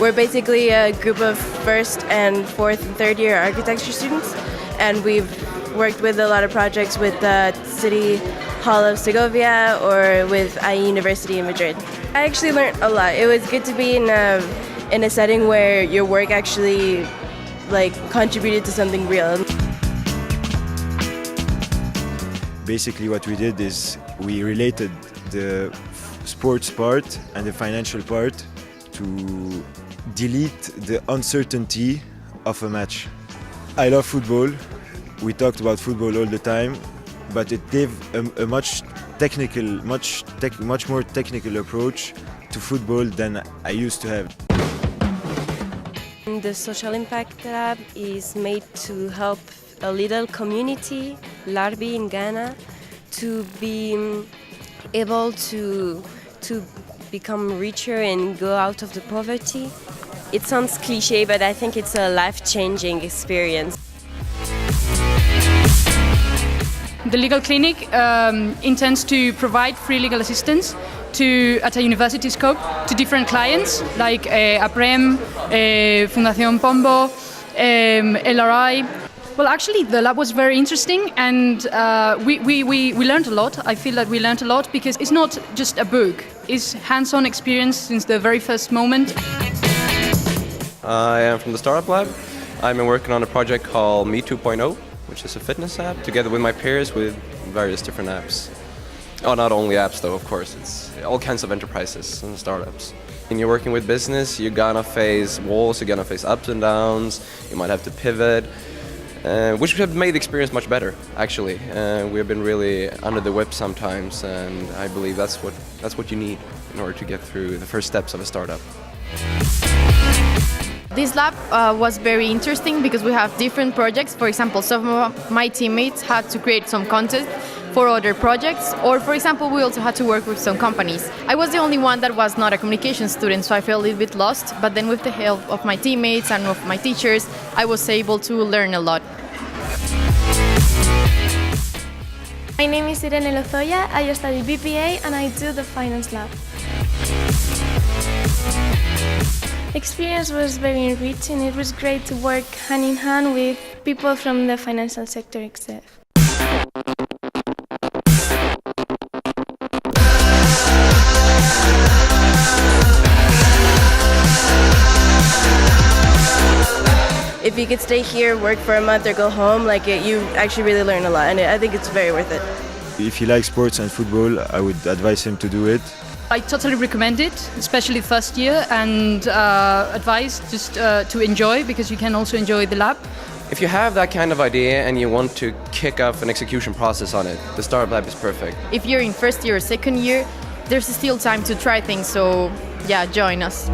We're basically a group of first and fourth and third year architecture students, and we've worked with a lot of projects with the City Hall of Segovia or with IEU University in Madrid. I actually learned a lot. It was good to be in a setting where your work actually contributed to something real. Basically what we did is we related the sports part and the financial part to delete the uncertainty of a match. I love football. We talked about football all the time, but it gave a much more technical approach to football than I used to have. The Social Impact Lab is made to help a little community, Larbi in Ghana, to be able to become richer and go out of the poverty. It sounds cliche, but I think it's a life-changing experience. The legal clinic intends to provide free legal assistance at a university scope to different clients like APREM, Fundación Pombo, LRI. Well, actually, the lab was very interesting, and we learned a lot. I feel that we learned a lot because it's not just a book. It's hands-on experience since the very first moment. I am from the Startup Lab. I've been working on a project called Me 2.0, which is a fitness app, together with my peers with various different apps. Oh, not only apps though, of course. It's all kinds of enterprises and startups. When you're working with business, you're gonna face walls, you're gonna face ups and downs, you might have to pivot, which have made the experience much better, actually. We've been really under the whip sometimes, and I believe that's what you need in order to get through the first steps of a startup. This lab was very interesting because we have different projects. For example, some of my teammates had to create some content for other projects, or for example, we also had to work with some companies. I was the only one that was not a communication student, so I felt a little bit lost, but then with the help of my teammates and of my teachers, I was able to learn a lot. My name is Irene Lozoya, I study BPA and I do the Finance Lab. Experience was very enriching. It was great to work hand in hand with people from the financial sector itself. If you could stay here, work for a month or go home, you actually really learn a lot, and I think it's very worth it. If he likes sports and football, I would advise him to do it. I totally recommend it, especially first year, and advise just to enjoy, because you can also enjoy the lab. If you have that kind of idea and you want to kick off an execution process on it, the Startup Lab is perfect. If you're in first year or second year, there's still time to try things, so yeah, join us.